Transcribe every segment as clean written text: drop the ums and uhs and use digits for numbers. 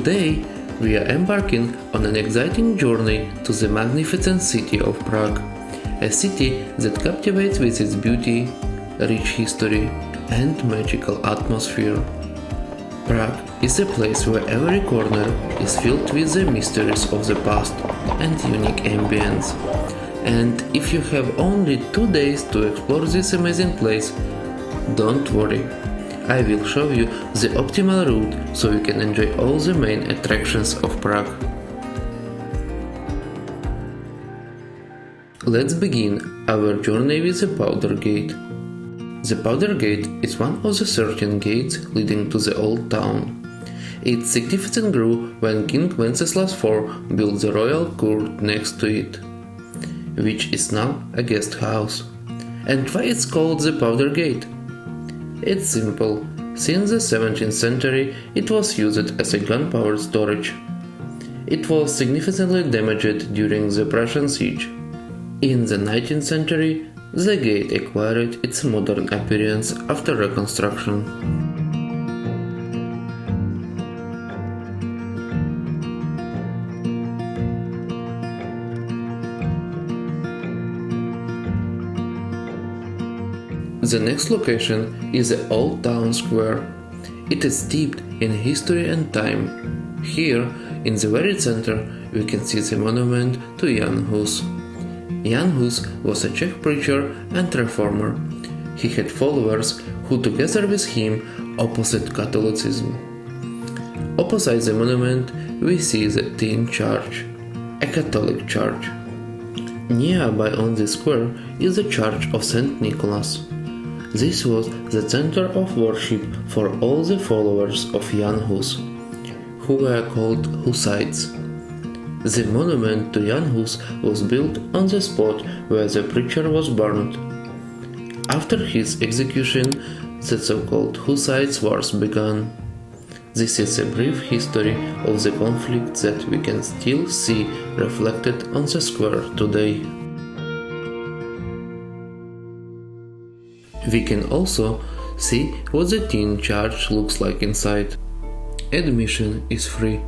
Today, we are embarking on an exciting journey to the magnificent city of Prague, a city that captivates with its beauty, rich history, and magical atmosphere. Prague is a place where every corner is filled with the mysteries of the past and unique ambience. And if you have only 2 days to explore this amazing place, don't worry. I will show you the optimal route so you can enjoy all the main attractions of Prague. Let's begin our journey with the Powder Gate. The Powder Gate is one of the 13 gates leading to the old town. Its significance grew when King Wenceslas IV built the royal court next to it, which is now a guest house. And why it's called the Powder Gate? It's simple. Since the 17th century, it was used as a gunpowder storage. It was significantly damaged during the Prussian siege. In the 19th century, the gate acquired its modern appearance after reconstruction. The next location is the Old Town Square. It is steeped in history and time. Here, in the very center, we can see the monument to Jan Hus. Jan Hus was a Czech preacher and reformer. He had followers who, together with him, opposed Catholicism. Opposite the monument, we see the Tin Church, a Catholic church. Nearby on the square is the Church of St. Nicholas. This was the center of worship for all the followers of Jan Hus, who were called Hussites. The monument to Jan Hus was built on the spot where the preacher was burned. After his execution, the so-called Hussites Wars began. This is a brief history of the conflict that we can still see reflected on the square today. We can also see what the Tin Church looks like inside. Admission is free.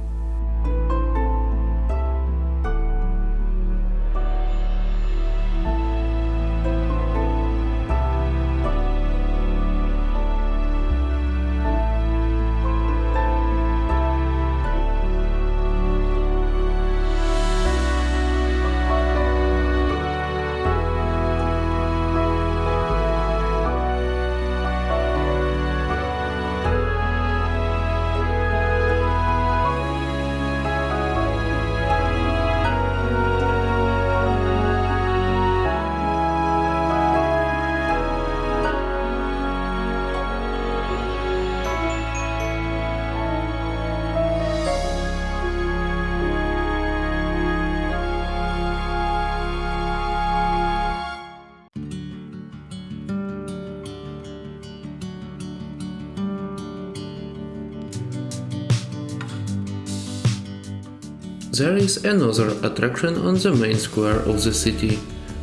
There is another attraction on the main square of the city,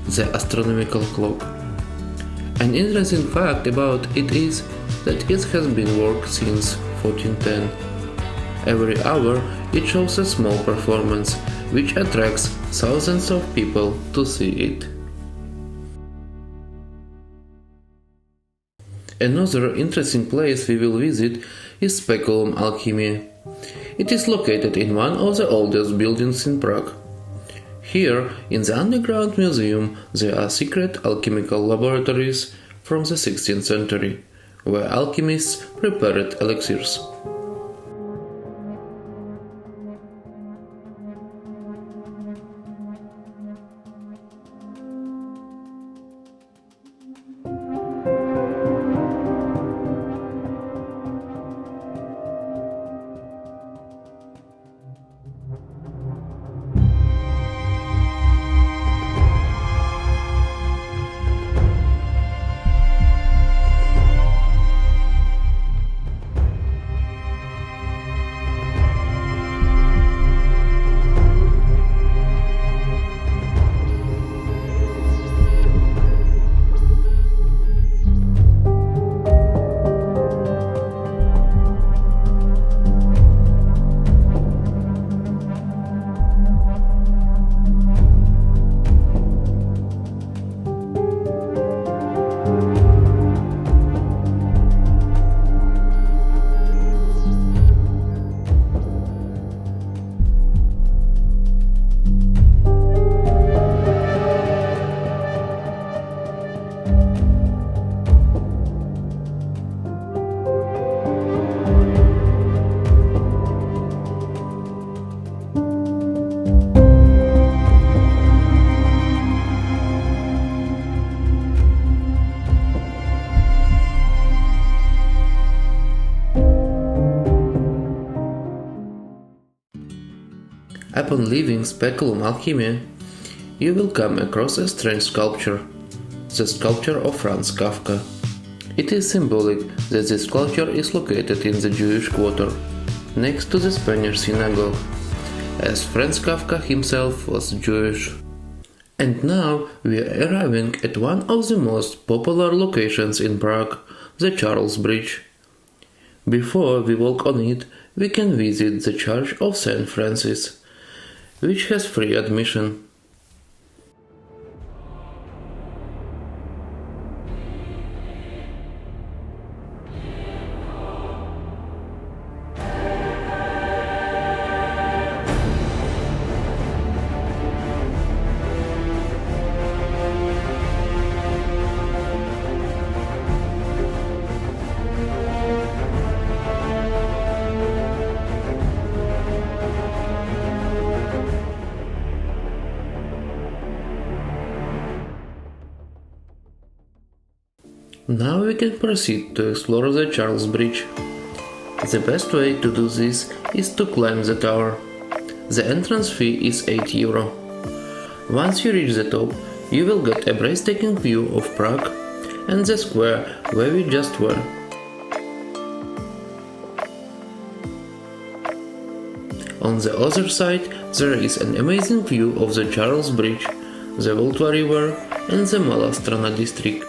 the Astronomical Clock. An interesting fact about it is that it has been worked since 1410. Every hour it shows a small performance, which attracts thousands of people to see it. Another interesting place we will visit is Speculum Alchemiae. It is located in one of the oldest buildings in Prague. Here, in the underground museum, there are secret alchemical laboratories from the 16th century, where alchemists prepared elixirs. Upon leaving Speculum Alchemiae, you will come across a strange sculpture, the sculpture of Franz Kafka. It is symbolic that this sculpture is located in the Jewish quarter, next to the Spanish synagogue, as Franz Kafka himself was Jewish. And now we are arriving at one of the most popular locations in Prague, the Charles Bridge. Before we walk on it, we can visit the Church of St. Francis, which has free admission. Now we can proceed to explore the Charles Bridge. The best way to do this is to climb the tower. The entrance fee is €8. Once you reach the top, you will get a breathtaking view of Prague and the square where we just were. On the other side, there is an amazing view of the Charles Bridge, the Volta River and the Mala Strana district.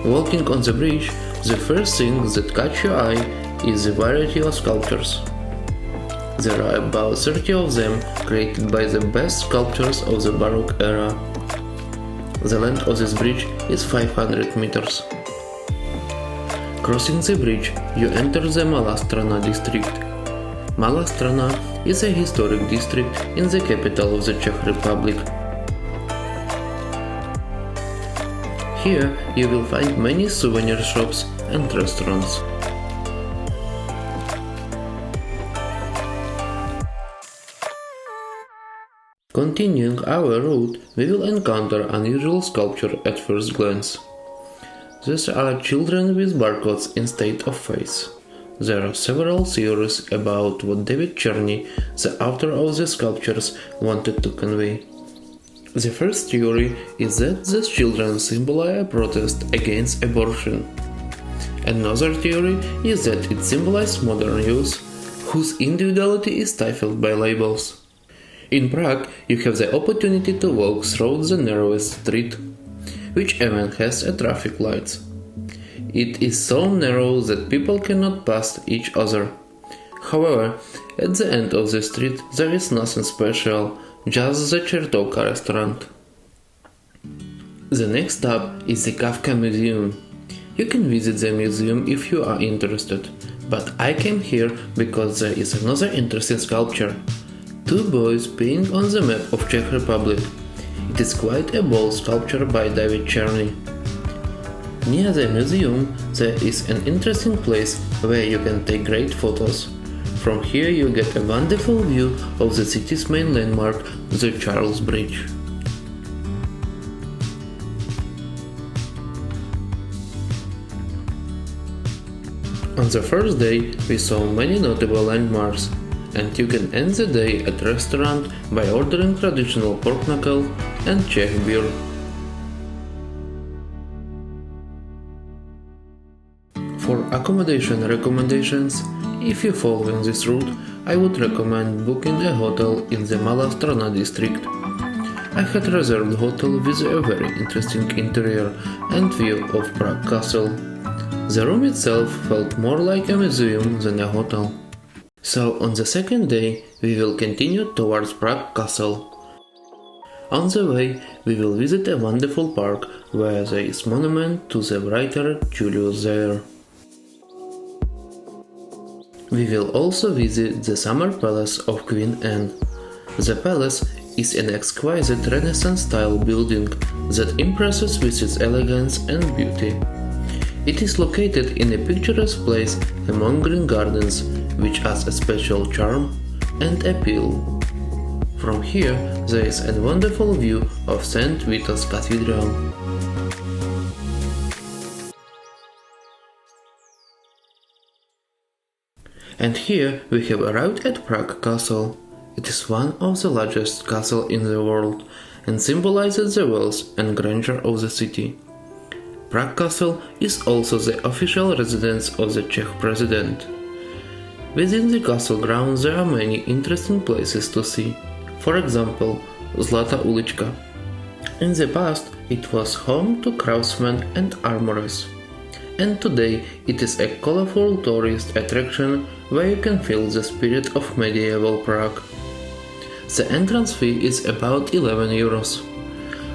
Walking on the bridge, the first thing that catch your eye is the variety of sculptures. There are about 30 of them created by the best sculptors of the Baroque era. The length of this bridge is 500 meters. Crossing the bridge, you enter the Mala Strana district. Mala Strana is a historic district in the capital of the Czech Republic. Here you will find many souvenir shops and restaurants. Continuing our route, we will encounter unusual sculpture at first glance. These are children with barcodes instead of face. There are several theories about what David Czerny, the author of the sculptures, wanted to convey. The first theory is that these children symbolize a protest against abortion. Another theory is that it symbolizes modern youth, whose individuality is stifled by labels. In Prague, you have the opportunity to walk through the narrowest street, which even has a traffic lights. It is so narrow that people cannot pass each other. However, at the end of the street there is nothing special, just the Chertovka restaurant. The next stop is the Kafka Museum. You can visit the museum if you are interested, but I came here because there is another interesting sculpture. Two boys peeing on the map of Czech Republic. It is quite a bold sculpture by David Czerny. Near the museum there is an interesting place where you can take great photos. From here you get a wonderful view of the city's main landmark, the Charles Bridge. On the first day we saw many notable landmarks, and you can end the day at a restaurant by ordering traditional pork knuckle and Czech beer. For accommodation recommendations, if you follow this route, I would recommend booking a hotel in the Mala Strana district. I had reserved a hotel with a very interesting interior and view of Prague Castle. The room itself felt more like a museum than a hotel. So on the second day, we will continue towards Prague Castle. On the way, we will visit a wonderful park where there is monument to the writer Julius Caesar. We will also visit the summer palace of Queen Anne. The palace is an exquisite Renaissance-style building that impresses with its elegance and beauty. It is located in a picturesque place among green gardens, which adds a special charm and appeal. From here there is a wonderful view of St. Vitus Cathedral. And here we have arrived at Prague Castle. It is one of the largest castles in the world and symbolizes the wealth and grandeur of the city. Prague Castle is also the official residence of the Czech president. Within the castle grounds there are many interesting places to see. For example, Zlatá ulička. In the past it was home to craftsmen and armorers. And today it is a colorful tourist attraction where you can feel the spirit of medieval Prague. The entrance fee is about 11 euros.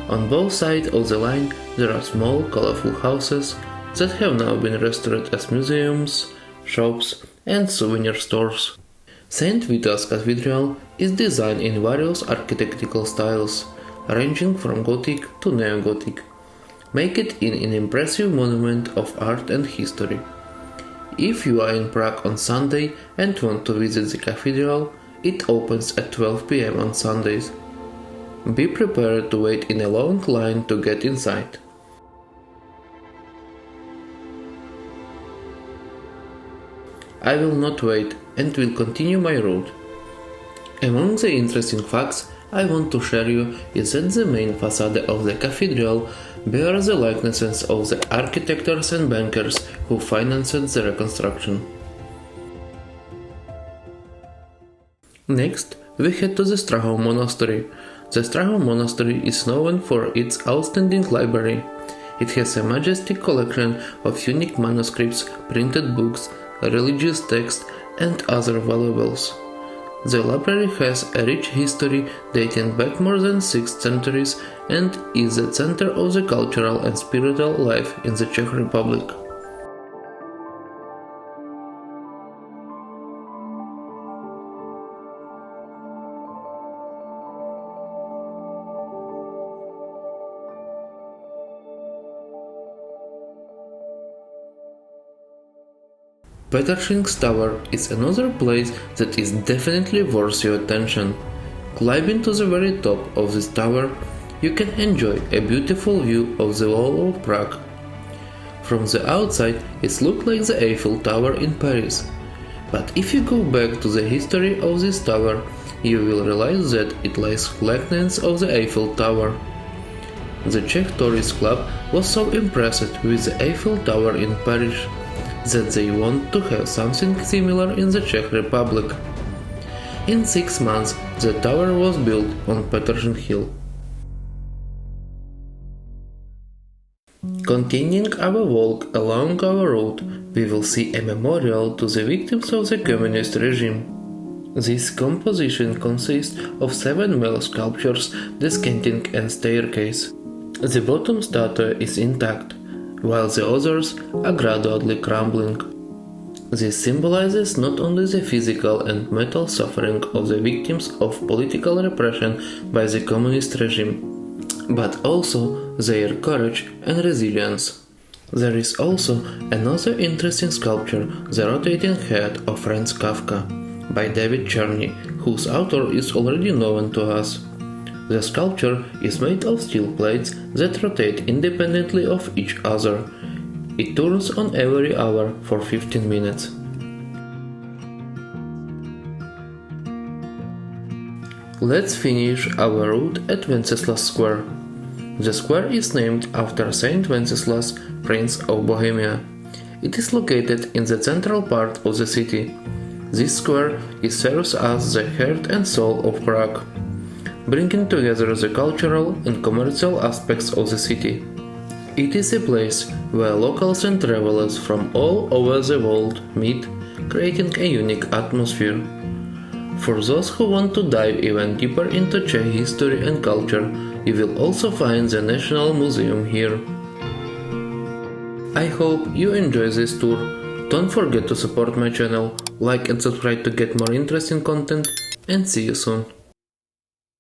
On both sides of the line there are small colorful houses that have now been restored as museums, shops and souvenir stores. St. Vitus Cathedral is designed in various architectural styles, ranging from Gothic to Neo-Gothic, make it an impressive monument of art and history. If you are in Prague on Sunday and want to visit the cathedral, it opens at 12 p.m. on Sundays. Be prepared to wait in a long line to get inside. I will not wait and will continue my route. Among the interesting facts I want to share you is that the main facade of the cathedral bears the likenesses of the architects and bankers who financed the reconstruction. Next, we head to the Strahov monastery. The Strahov monastery is known for its outstanding library. It has a majestic collection of unique manuscripts, printed books, religious texts and other valuables. The library has a rich history dating back more than 6 centuries and is the center of the cultural and spiritual life in the Czech Republic. Petrin Tower is another place that is definitely worth your attention. Climbing to the very top of this tower, you can enjoy a beautiful view of the wall of Prague. From the outside it looks like the Eiffel Tower in Paris, but if you go back to the history of this tower, you will realize that it lies likeness of the Eiffel Tower. The Czech Tourist Club was so impressed with the Eiffel Tower in Paris that they want to have something similar in the Czech Republic. In 6 months the tower was built on Petrin Hill. Continuing our walk along our route, we will see a memorial to the victims of the communist regime. This composition consists of 7 male sculptures descanting a staircase. The bottom statue is intact, while the others are gradually crumbling. This symbolizes not only the physical and mental suffering of the victims of political repression by the communist regime, but also their courage and resilience. There is also another interesting sculpture, the rotating head of Franz Kafka, by David Czerny, whose author is already known to us. The sculpture is made of steel plates that rotate independently of each other. It turns on every hour for 15 minutes. Let's finish our route at Wenceslas Square. The square is named after Saint Wenceslas, Prince of Bohemia. It is located in the central part of the city. This square serves as the heart and soul of Prague, bringing together the cultural and commercial aspects of the city. It is a place where locals and travelers from all over the world meet, creating a unique atmosphere. For those who want to dive even deeper into Czech history and culture, you will also find the National Museum here. I hope you enjoy this tour. Don't forget to support my channel, like and subscribe to get more interesting content, and see you soon.